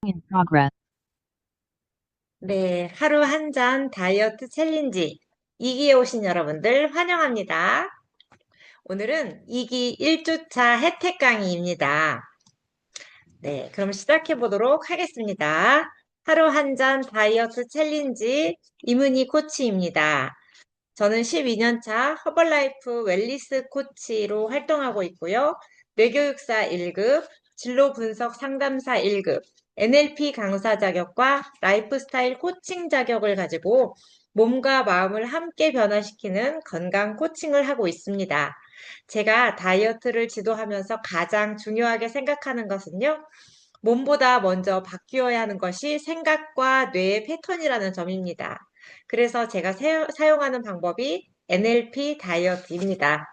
in progress. 네, 하루 한 잔 다이어트 챌린지 2기에 오신 여러분들 환영합니다. 오늘은 2기 1주차 혜택 강의입니다. 네, 그럼 시작해 보도록 하겠습니다. 하루 한 잔 다이어트 챌린지 이문희 코치입니다. 저는 12년차 허벌라이프 웰리스 코치로 활동하고 있고요. 뇌교육사 1급, 진로 분석 상담사 1급, NLP 강사 자격과 라이프스타일 코칭 자격을 가지고 몸과 마음을 함께 변화시키는 건강 코칭을 하고 있습니다. 제가 다이어트를 지도하면서 가장 중요하게 생각하는 것은요. 몸보다 먼저 바뀌어야 하는 것이 생각과 뇌의 패턴이라는 점입니다. 그래서 제가 사용하는 방법이 NLP 다이어트입니다.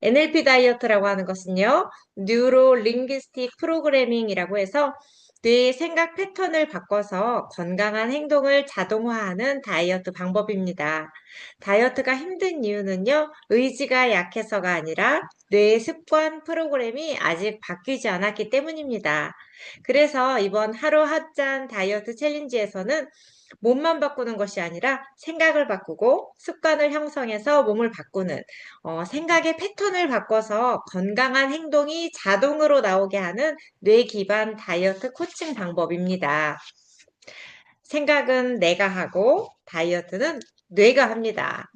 NLP 다이어트라고 하는 것은요, Neuro Linguistic Programming이라고 해서 뇌의 생각 패턴을 바꿔서 건강한 행동을 자동화하는 다이어트 방법입니다. 다이어트가 힘든 이유는요, 의지가 약해서가 아니라 뇌의 습관 프로그램이 아직 바뀌지 않았기 때문입니다. 그래서 이번 하루 한 잔 다이어트 챌린지에서는 몸만 바꾸는 것이 아니라 생각을 바꾸고 습관을 형성해서 몸을 바꾸는 생각의 패턴을 바꿔서 건강한 행동이 자동으로 나오게 하는 뇌 기반 다이어트 코칭 방법입니다. 생각은 내가 하고 다이어트는 뇌가 합니다.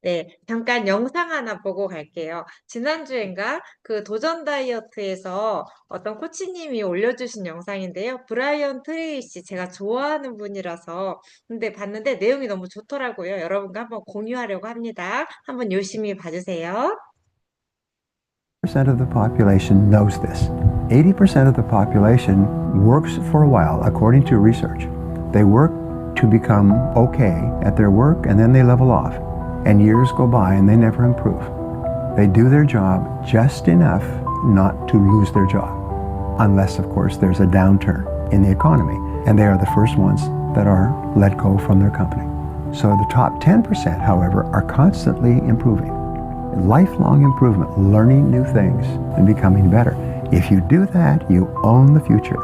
네, 잠깐 영상 하나 보고 갈게요. 지난주엔가 그 도전 다이어트에서 어떤 코치님이 올려주신 영상인데요. 브라이언 트레이시 제가 좋아하는 분이라서 근데 봤는데 내용이 너무 좋더라고요. 여러분과 한번 공유하려고 합니다. 한번 열심히 봐주세요. Percent of the population knows this. 80% of the population works for a while, according to research. They work to become okay at their work and then they level off. And years go by and they never improve. They do their job just enough not to lose their job. Unless, of course, there's a downturn in the economy. And they are the first ones that are let go from their company. So the top 10%, however, are constantly improving. Lifelong improvement, learning new things and becoming better. If you do that, you own the future.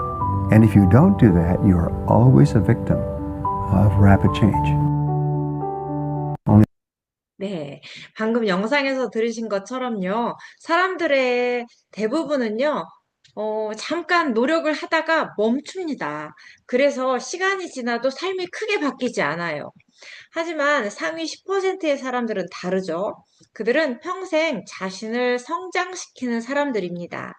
And if you don't do that, you are always a victim of rapid change. 네, 방금 영상에서 들으신 것처럼요, 사람들의 대부분은요, 잠깐 노력을 하다가 멈춥니다. 그래서 시간이 지나도 삶이 크게 바뀌지 않아요. 하지만 상위 10%의 사람들은 다르죠. 그들은 평생 자신을 성장시키는 사람들입니다.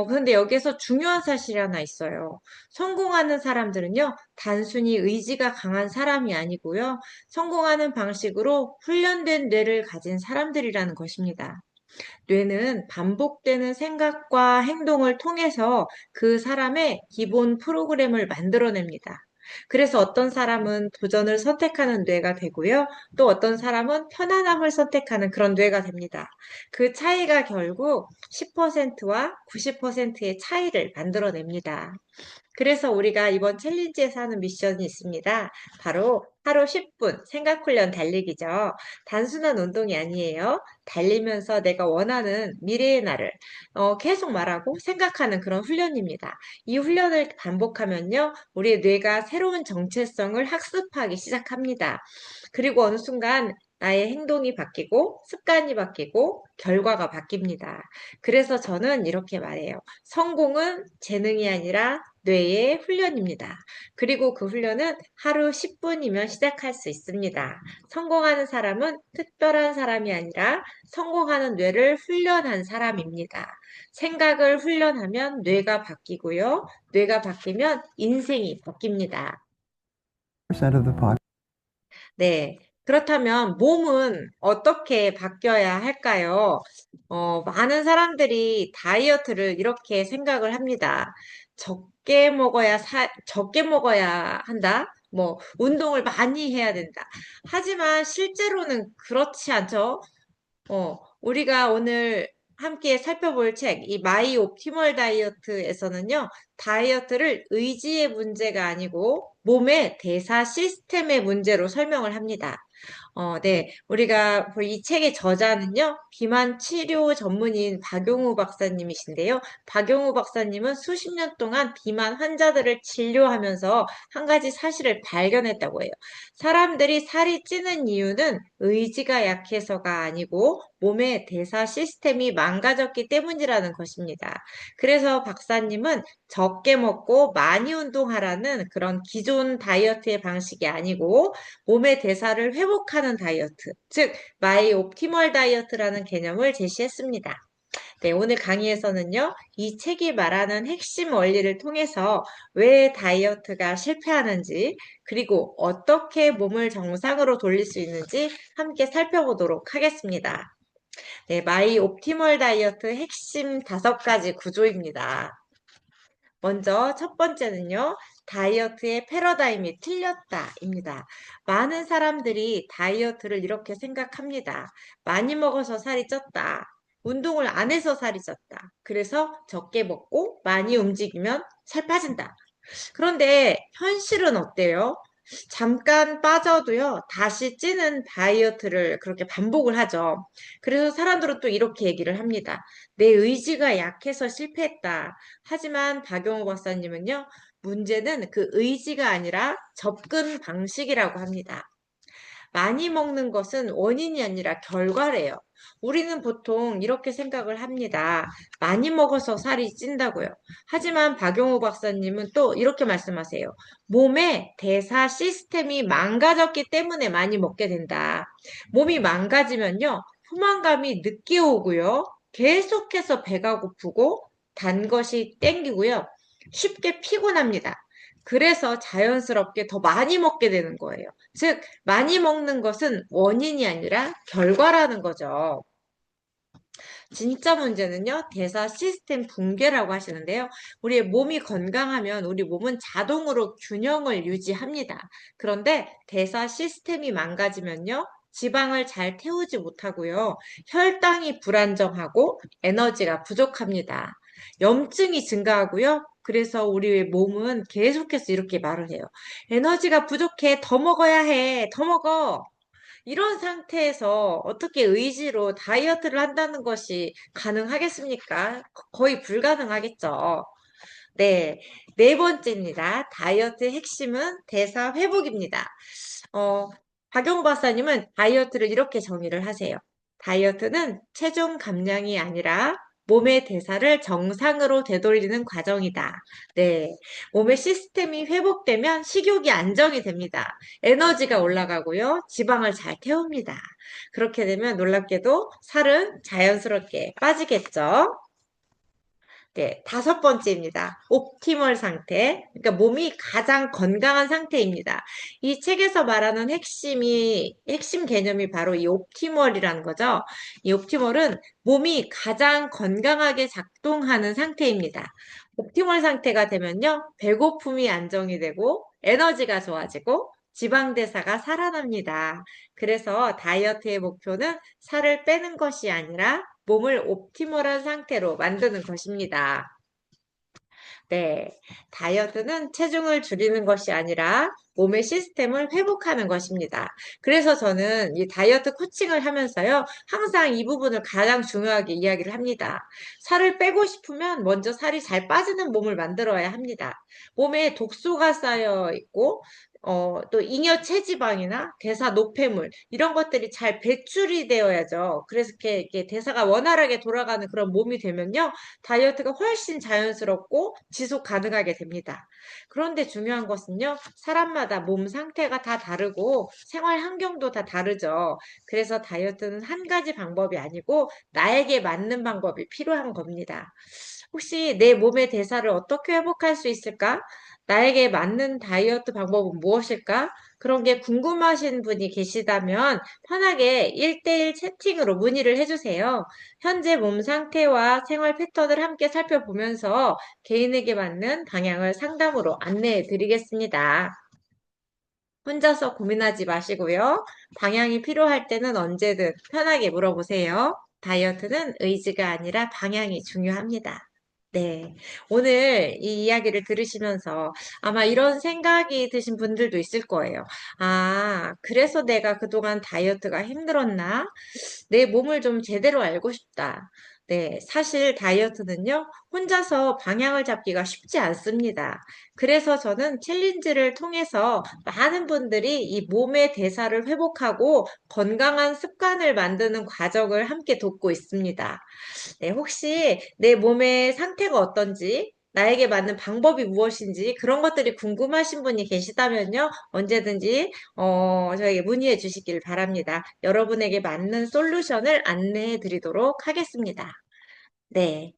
그런데 여기서 중요한 사실이 하나 있어요. 성공하는 사람들은요, 단순히 의지가 강한 사람이 아니고요, 성공하는 방식으로 훈련된 뇌를 가진 사람들이라는 것입니다. 뇌는 반복되는 생각과 행동을 통해서 그 사람의 기본 프로그램을 만들어냅니다. 그래서 어떤 사람은 도전을 선택하는 뇌가 되고요. 또 어떤 사람은 편안함을 선택하는 그런 뇌가 됩니다. 그 차이가 결국 10%와 90%의 차이를 만들어냅니다. 그래서 우리가 이번 챌린지에서 하는 미션이 있습니다. 바로 하루 10분 생각 훈련 달리기죠. 단순한 운동이 아니에요. 달리면서 내가 원하는 미래의 나를 계속 말하고 생각하는 그런 훈련입니다. 이 훈련을 반복하면요. 우리의 뇌가 새로운 정체성을 학습하기 시작합니다. 그리고 어느 순간 나의 행동이 바뀌고 습관이 바뀌고 결과가 바뀝니다. 그래서 저는 이렇게 말해요. 성공은 재능이 아니라 뇌의 훈련입니다. 그리고 그 훈련은 하루 10분이면 시작할 수 있습니다. 성공하는 사람은 특별한 사람이 아니라 성공하는 뇌를 훈련한 사람입니다. 생각을 훈련하면 뇌가 바뀌고요. 뇌가 바뀌면 인생이 바뀝니다. Percent of the population. 네. 그렇다면 몸은 어떻게 바뀌어야 할까요? 많은 사람들이 다이어트를 이렇게 생각을 합니다. 적게 먹어야 한다. 뭐, 운동을 많이 해야 된다. 하지만 실제로는 그렇지 않죠? 우리가 오늘 함께 살펴볼 책, 이 마이 옵티멀 다이어트에서는요, 다이어트를 의지의 문제가 아니고 몸의 대사 시스템의 문제로 설명을 합니다. 네. 우리가 이 책의 저자는요, 비만 치료 전문의인 박용우 박사님이신데요. 박용우 박사님은 수십 년 동안 비만 환자들을 진료하면서 한 가지 사실을 발견했다고 해요. 사람들이 살이 찌는 이유는 의지가 약해서가 아니고 몸의 대사 시스템이 망가졌기 때문이라는 것입니다. 그래서 박사님은 적게 먹고 많이 운동하라는 그런 기존 다이어트의 방식이 아니고 몸의 대사를 회복하는 다이어트, 즉 마이 옵티멀 다이어트라는 개념을 제시했습니다. 네, 오늘 강의에서는요, 이 책이 말하는 핵심 원리를 통해서 왜 다이어트가 실패하는지, 그리고 어떻게 몸을 정상으로 돌릴 수 있는지 함께 살펴보도록 하겠습니다. 네, 마이 옵티멀 다이어트 핵심 5가지 구조입니다. 먼저 첫 번째는요, 다이어트의 패러다임이 틀렸다입니다. 많은 사람들이 다이어트를 이렇게 생각합니다. 많이 먹어서 살이 쪘다. 운동을 안 해서 살이 쪘다. 그래서 적게 먹고 많이 움직이면 살 빠진다. 그런데 현실은 어때요? 잠깐 빠져도요, 다시 찌는 다이어트를 그렇게 반복을 하죠. 그래서 사람들은 또 이렇게 얘기를 합니다. 내 의지가 약해서 실패했다. 하지만 박용호 박사님은요, 문제는 그 의지가 아니라 접근 방식이라고 합니다. 많이 먹는 것은 원인이 아니라 결과래요. 우리는 보통 이렇게 생각을 합니다. 많이 먹어서 살이 찐다고요. 하지만 박용호 박사님은 또 이렇게 말씀하세요. 몸의 대사 시스템이 망가졌기 때문에 많이 먹게 된다. 몸이 망가지면요. 포만감이 늦게 오고요. 계속해서 배가 고프고 단 것이 땡기고요. 쉽게 피곤합니다. 그래서 자연스럽게 더 많이 먹게 되는 거예요. 즉, 많이 먹는 것은 원인이 아니라 결과라는 거죠. 진짜 문제는요, 대사 시스템 붕괴라고 하시는데요. 우리의 몸이 건강하면 우리 몸은 자동으로 균형을 유지합니다. 그런데 대사 시스템이 망가지면요, 지방을 잘 태우지 못하고요, 혈당이 불안정하고 에너지가 부족합니다. 염증이 증가하고요. 그래서 우리의 몸은 계속해서 이렇게 말을 해요. 에너지가 부족해. 더 먹어야 해. 더 먹어. 이런 상태에서 어떻게 의지로 다이어트를 한다는 것이 가능하겠습니까? 거의 불가능하겠죠. 네, 네 번째입니다. 다이어트의 핵심은 대사 회복입니다. 어, 박용우 박사님은 다이어트를 이렇게 정의를 하세요. 다이어트는 체중 감량이 아니라 몸의 대사를 정상으로 되돌리는 과정이다. 네. 몸의 시스템이 회복되면 식욕이 안정이 됩니다. 에너지가 올라가고요. 지방을 잘 태웁니다. 그렇게 되면 놀랍게도 살은 자연스럽게 빠지겠죠. 네, 5번째입니다. 옵티멀 상태. 그러니까 몸이 가장 건강한 상태입니다. 이 책에서 말하는 핵심 개념이 바로 이 옵티멀이라는 거죠. 이 옵티멀은 몸이 가장 건강하게 작동하는 상태입니다. 옵티멀 상태가 되면요, 배고픔이 안정이 되고, 에너지가 좋아지고, 지방대사가 살아납니다. 그래서 다이어트의 목표는 살을 빼는 것이 아니라 몸을 옵티멀한 상태로 만드는 것입니다. 네. 다이어트는 체중을 줄이는 것이 아니라 몸의 시스템을 회복하는 것입니다. 그래서 저는 이 다이어트 코칭을 하면서요, 항상 이 부분을 가장 중요하게 이야기를 합니다. 살을 빼고 싶으면 먼저 살이 잘 빠지는 몸을 만들어야 합니다. 몸에 독소가 쌓여 있고, 또 잉여 체지방이나 대사 노폐물, 이런 것들이 잘 배출이 되어야죠. 그래서 이렇게 대사가 원활하게 돌아가는 그런 몸이 되면요, 다이어트가 훨씬 자연스럽고 지속 가능하게 됩니다. 그런데 중요한 것은요, 사람마다 몸 상태가 다 다르고 생활 환경도 다 다르죠. 그래서 다이어트는 한 가지 방법이 아니고 나에게 맞는 방법이 필요한 겁니다. 혹시 내 몸의 대사를 어떻게 회복할 수 있을까? 나에게 맞는 다이어트 방법은 무엇일까? 그런 게 궁금하신 분이 계시다면 편하게 1대1 채팅으로 문의를 해주세요. 현재 몸 상태와 생활 패턴을 함께 살펴보면서 개인에게 맞는 방향을 상담으로 안내해 드리겠습니다. 혼자서 고민하지 마시고요. 방향이 필요할 때는 언제든 편하게 물어보세요. 다이어트는 의지가 아니라 방향이 중요합니다. 네. 오늘 이 이야기를 들으시면서 아마 이런 생각이 드신 분들도 있을 거예요. 아, 그래서 내가 그동안 다이어트가 힘들었나? 내 몸을 좀 제대로 알고 싶다. 네, 사실 다이어트는요, 혼자서 방향을 잡기가 쉽지 않습니다. 그래서 저는 챌린지를 통해서 많은 분들이 이 몸의 대사를 회복하고 건강한 습관을 만드는 과정을 함께 돕고 있습니다. 네, 혹시 내 몸의 상태가 어떤지, 나에게 맞는 방법이 무엇인지 그런 것들이 궁금하신 분이 계시다면요, 언제든지 저에게 문의해 주시길 바랍니다. 여러분에게 맞는 솔루션을 안내해 드리도록 하겠습니다. 네.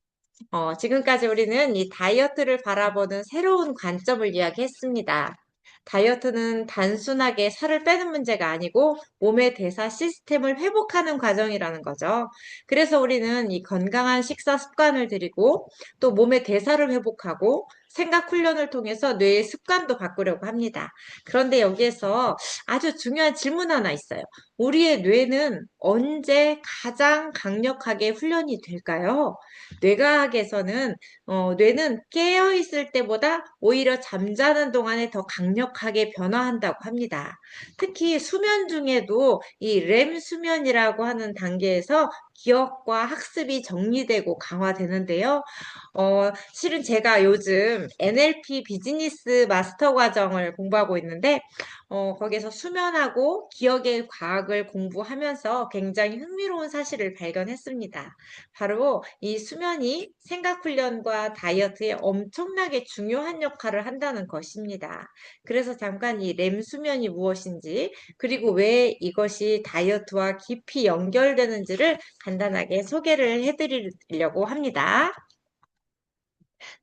지금까지 우리는 이 다이어트를 바라보는 새로운 관점을 이야기했습니다. 다이어트는 단순하게 살을 빼는 문제가 아니고 몸의 대사 시스템을 회복하는 과정이라는 거죠. 그래서 우리는 이 건강한 식사 습관을 들이고 또 몸의 대사를 회복하고 생각 훈련을 통해서 뇌의 습관도 바꾸려고 합니다. 그런데 여기에서 아주 중요한 질문 하나 있어요. 우리의 뇌는 언제 가장 강력하게 훈련이 될까요? 뇌과학에서는 뇌는 깨어 있을 때보다 오히려 잠자는 동안에 더 강력하게 변화한다고 합니다. 특히 수면 중에도 이 렘 수면이라고 하는 단계에서 기억과 학습이 정리되고 강화되는데요. 실은 제가 요즘 NLP 비즈니스 마스터 과정을 공부하고 있는데, 거기에서 수면하고 기억의 과학을 공부하면서 굉장히 흥미로운 사실을 발견했습니다. 바로 이 수면이 생각 훈련과 다이어트에 엄청나게 중요한 역할을 한다는 것입니다. 그래서 잠깐 이 렘 수면이 무엇인지, 그리고 왜 이것이 다이어트와 깊이 연결되는지를 간단하게 소개를 해드리려고 합니다.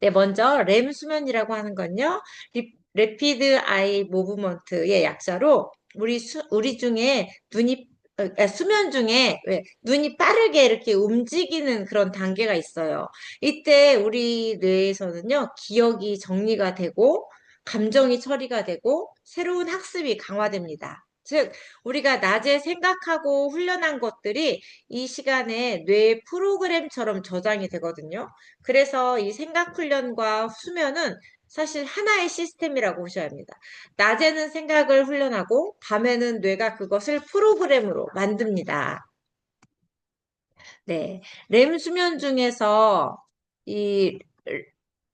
네, 먼저 렘 수면이라고 하는 건요. 레피드 아이 모브먼트의 약자로 우리 중에 수면 중에 왜 눈이 빠르게 이렇게 움직이는 그런 단계가 있어요. 이때 우리 뇌에서는요, 기억이 정리가 되고 감정이 처리가 되고 새로운 학습이 강화됩니다. 즉, 우리가 낮에 생각하고 훈련한 것들이 이 시간에 뇌 프로그램처럼 저장이 되거든요. 그래서 이 생각 훈련과 수면은 사실 하나의 시스템이라고 보셔야 합니다. 낮에는 생각을 훈련하고 밤에는 뇌가 그것을 프로그램으로 만듭니다. 네. 렘 수면 중에서 이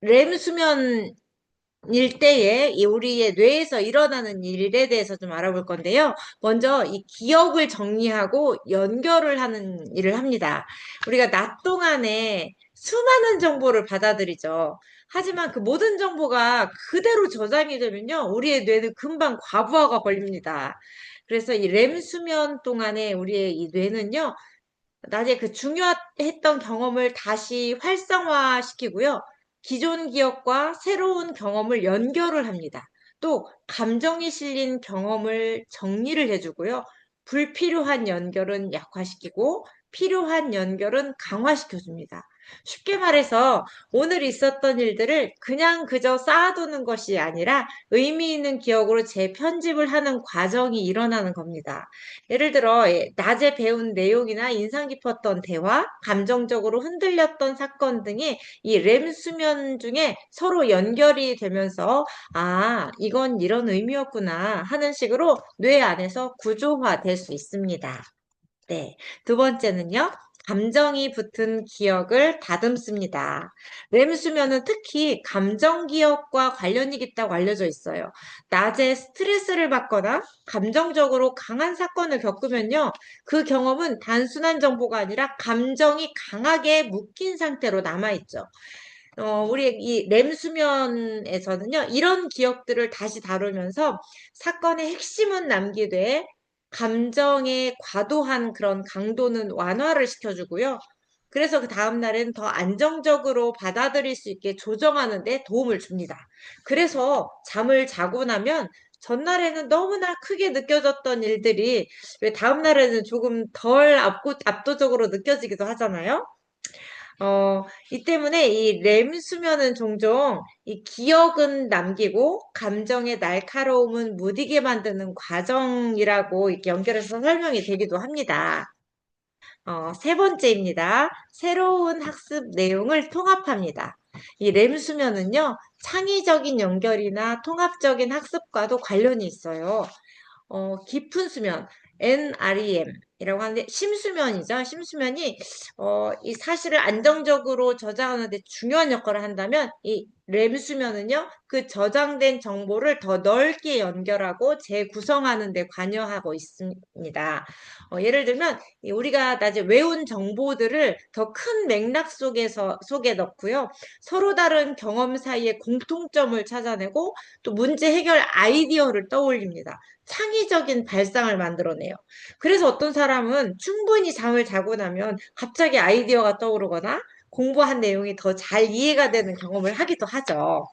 렘 수면 일대에 이 우리의 뇌에서 일어나는 일에 대해서 좀 알아볼 건데요. 먼저 이 기억을 정리하고 연결을 하는 일을 합니다. 우리가 낮 동안에 수많은 정보를 받아들이죠. 하지만 그 모든 정보가 그대로 저장이 되면요. 우리의 뇌는 금방 과부하가 걸립니다. 그래서 이 렘 수면 동안에 우리의 이 뇌는요. 낮에 그 중요했던 경험을 다시 활성화시키고요. 기존 기억과 새로운 경험을 연결을 합니다. 또 감정이 실린 경험을 정리를 해주고요. 불필요한 연결은 약화시키고 필요한 연결은 강화시켜줍니다. 쉽게 말해서 오늘 있었던 일들을 그냥 그저 쌓아두는 것이 아니라 의미 있는 기억으로 재편집을 하는 과정이 일어나는 겁니다. 예를 들어, 낮에 배운 내용이나 인상 깊었던 대화, 감정적으로 흔들렸던 사건 등이 이 렘 수면 중에 서로 연결이 되면서, 아, 이건 이런 의미였구나 하는 식으로 뇌 안에서 구조화될 수 있습니다. 네. 두 번째는요. 감정이 붙은 기억을 다듬습니다. 렘 수면은 특히 감정 기억과 관련이 있다고 알려져 있어요. 낮에 스트레스를 받거나 감정적으로 강한 사건을 겪으면요. 그 경험은 단순한 정보가 아니라 감정이 강하게 묶인 상태로 남아있죠. 우리 이 렘 수면에서는요, 이런 기억들을 다시 다루면서 사건의 핵심은 남기되 감정의 과도한 그런 강도는 완화를 시켜주고요. 그래서 그 다음날에는 더 안정적으로 받아들일 수 있게 조정하는 데 도움을 줍니다. 그래서 잠을 자고 나면 전날에는 너무나 크게 느껴졌던 일들이 왜 다음날에는 조금 덜 압도적으로 느껴지기도 하잖아요. 이 때문에 이 렘 수면은 종종 이 기억은 남기고 감정의 날카로움은 무디게 만드는 과정이라고 이렇게 연결해서 설명이 되기도 합니다. 세 번째입니다. 새로운 학습 내용을 통합합니다. 이 렘 수면은요, 창의적인 연결이나 통합적인 학습과도 관련이 있어요. 깊은 수면, NREM이라고 하는데, 심수면이죠. 심수면이, 이 사실을 안정적으로 저장하는 데 중요한 역할을 한다면, 이 렘 수면은요, 그 저장된 정보를 더 넓게 연결하고 재구성하는 데 관여하고 있습니다. 예를 들면, 우리가 낮에 외운 정보들을 더 큰 맥락 속에 넣고요. 서로 다른 경험 사이에 공통점을 찾아내고, 또 문제 해결 아이디어를 떠올립니다. 창의적인 발상을 만들어내요. 그래서 어떤 사람은 충분히 잠을 자고 나면 갑자기 아이디어가 떠오르거나 공부한 내용이 더 잘 이해가 되는 경험을 하기도 하죠.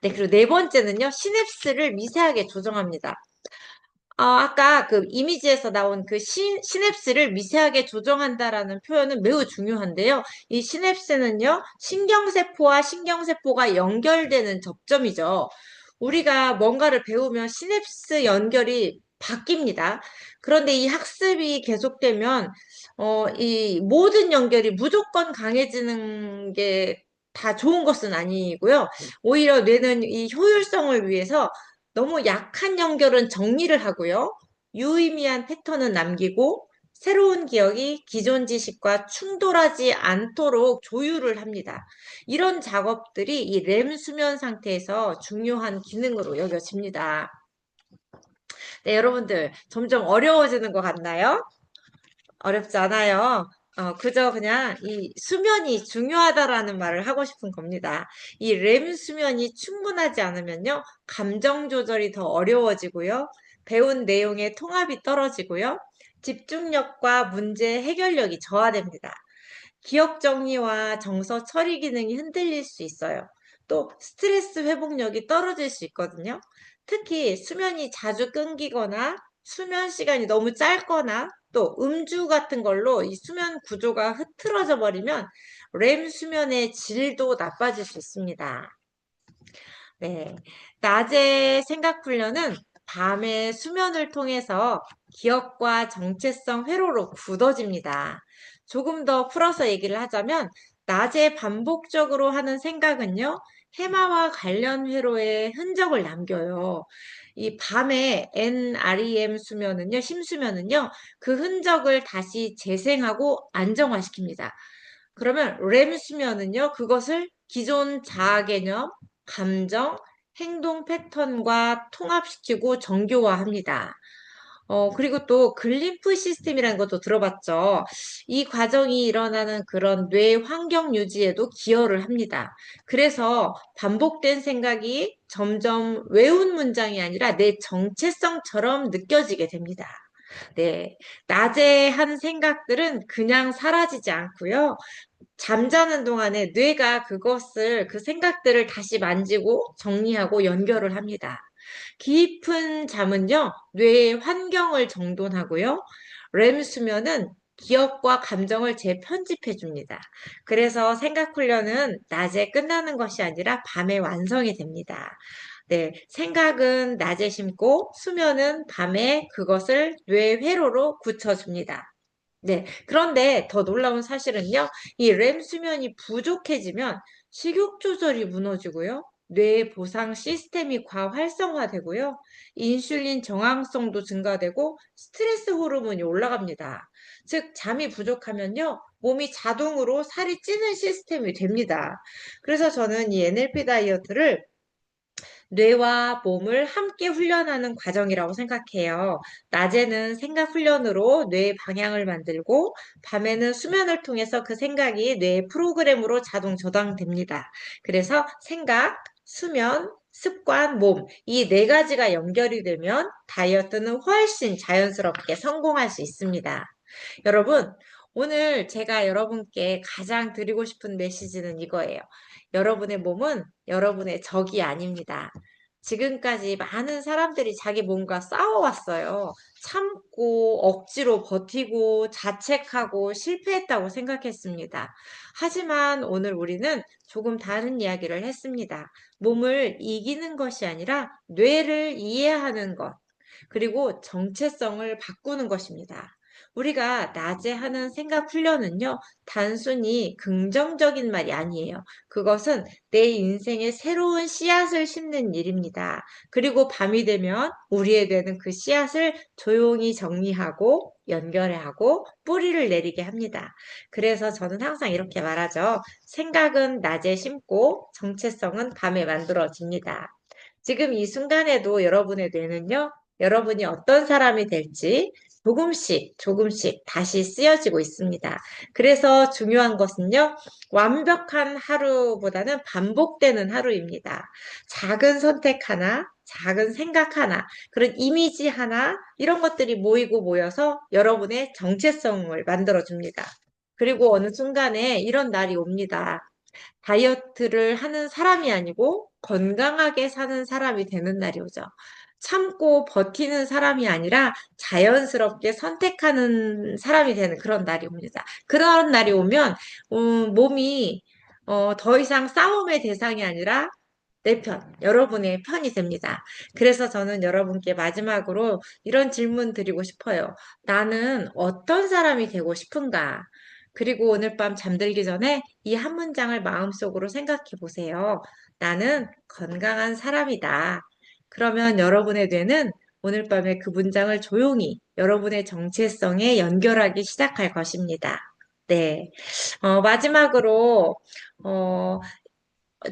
네, 그리고 네 번째는요, 시냅스를 미세하게 조정합니다. 아까 그 이미지에서 나온 그 시냅스를 미세하게 조정한다라는 표현은 매우 중요한데요. 이 시냅스는요, 신경세포와 신경세포가 연결되는 접점이죠. 우리가 뭔가를 배우면 시냅스 연결이 바뀝니다. 그런데 이 학습이 계속되면, 이 모든 연결이 무조건 강해지는 게 다 좋은 것은 아니고요. 오히려 뇌는 이 효율성을 위해서 너무 약한 연결은 정리를 하고요. 유의미한 패턴은 남기고 새로운 기억이 기존 지식과 충돌하지 않도록 조율을 합니다. 이런 작업들이 이 렘 수면 상태에서 중요한 기능으로 여겨집니다. 네, 여러분들 점점 어려워지는 것 같나요? 어렵지 않아요. 그저 그냥 이 수면이 중요하다라는 말을 하고 싶은 겁니다. 이 렘 수면이 충분하지 않으면요, 감정 조절이 더 어려워지고요, 배운 내용의 통합이 떨어지고요, 집중력과 문제 해결력이 저하됩니다. 기억 정리와 정서 처리 기능이 흔들릴 수 있어요. 또 스트레스 회복력이 떨어질 수 있거든요. 특히 수면이 자주 끊기거나 수면 시간이 너무 짧거나 또 음주 같은 걸로 이 수면 구조가 흐트러져 버리면 렘 수면의 질도 나빠질 수 있습니다. 네. 낮에 생각 훈련은 밤에 수면을 통해서 기억과 정체성 회로로 굳어집니다. 조금 더 풀어서 얘기를 하자면, 낮에 반복적으로 하는 생각은요, 해마와 관련 회로에 흔적을 남겨요. 이 밤에 NREM 수면은요, 심수면은요, 그 흔적을 다시 재생하고 안정화시킵니다. 그러면 렘 수면은요, 그것을 기존 자아 개념, 감정, 행동 패턴과 통합시키고 정교화합니다. 그리고 또 글림프 시스템이라는 것도 들어봤죠. 이 과정이 일어나는 그런 뇌 환경 유지에도 기여를 합니다. 그래서 반복된 생각이 점점 외운 문장이 아니라 내 정체성처럼 느껴지게 됩니다. 네. 낮에 한 생각들은 그냥 사라지지 않고요. 잠자는 동안에 뇌가 그 생각들을 다시 만지고 정리하고 연결을 합니다. 깊은 잠은요, 뇌의 환경을 정돈하고요. 렘 수면은 기억과 감정을 재편집해 줍니다. 그래서 생각 훈련은 낮에 끝나는 것이 아니라 밤에 완성이 됩니다. 네, 생각은 낮에 심고 수면은 밤에 그것을 뇌 회로로 굳혀줍니다. 네. 그런데 더 놀라운 사실은요, 이 렘 수면이 부족해지면 식욕 조절이 무너지고요, 뇌 보상 시스템이 과활성화되고요, 인슐린 저항성도 증가되고 스트레스 호르몬이 올라갑니다. 즉, 잠이 부족하면요, 몸이 자동으로 살이 찌는 시스템이 됩니다. 그래서 저는 이 NLP 다이어트를 뇌와 몸을 함께 훈련하는 과정이라고 생각해요. 낮에는 생각 훈련으로 뇌의 방향을 만들고, 밤에는 수면을 통해서 그 생각이 뇌의 프로그램으로 자동 저장됩니다. 그래서 생각, 수면, 습관, 몸, 이 네 가지가 연결이 되면 다이어트는 훨씬 자연스럽게 성공할 수 있습니다. 여러분, 오늘 제가 여러분께 가장 드리고 싶은 메시지는 이거예요. 여러분의 몸은 여러분의 적이 아닙니다. 지금까지 많은 사람들이 자기 몸과 싸워왔어요. 참고, 억지로 버티고, 자책하고, 실패했다고 생각했습니다. 하지만 오늘 우리는 조금 다른 이야기를 했습니다. 몸을 이기는 것이 아니라 뇌를 이해하는 것, 그리고 정체성을 바꾸는 것입니다. 우리가 낮에 하는 생각 훈련은요, 단순히 긍정적인 말이 아니에요. 그것은 내 인생에 새로운 씨앗을 심는 일입니다. 그리고 밤이 되면 우리에게는 그 씨앗을 조용히 정리하고 연결하고 뿌리를 내리게 합니다. 그래서 저는 항상 이렇게 말하죠. 생각은 낮에 심고 정체성은 밤에 만들어집니다. 지금 이 순간에도 여러분의 뇌는요, 여러분이 어떤 사람이 될지 조금씩 조금씩 다시 쓰여지고 있습니다. 그래서 중요한 것은요, 완벽한 하루보다는 반복되는 하루입니다. 작은 선택 하나, 작은 생각 하나, 그런 이미지 하나, 이런 것들이 모이고 모여서 여러분의 정체성을 만들어줍니다. 그리고 어느 순간에 이런 날이 옵니다. 다이어트를 하는 사람이 아니고 건강하게 사는 사람이 되는 날이 오죠. 참고 버티는 사람이 아니라 자연스럽게 선택하는 사람이 되는 그런 날이 옵니다. 그런 날이 오면 몸이 더 이상 싸움의 대상이 아니라 내 편, 여러분의 편이 됩니다. 그래서 저는 여러분께 마지막으로 이런 질문 드리고 싶어요. 나는 어떤 사람이 되고 싶은가? 그리고 오늘 밤 잠들기 전에 이 한 문장을 마음속으로 생각해 보세요. 나는 건강한 사람이다. 그러면 여러분의 뇌는 오늘 밤에 그 문장을 조용히 여러분의 정체성에 연결하기 시작할 것입니다. 네. 마지막으로, 어,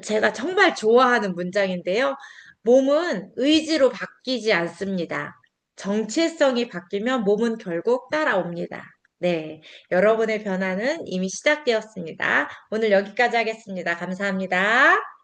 제가 정말 좋아하는 문장인데요. 몸은 의지로 바뀌지 않습니다. 정체성이 바뀌면 몸은 결국 따라옵니다. 네. 여러분의 변화는 이미 시작되었습니다. 오늘 여기까지 하겠습니다. 감사합니다.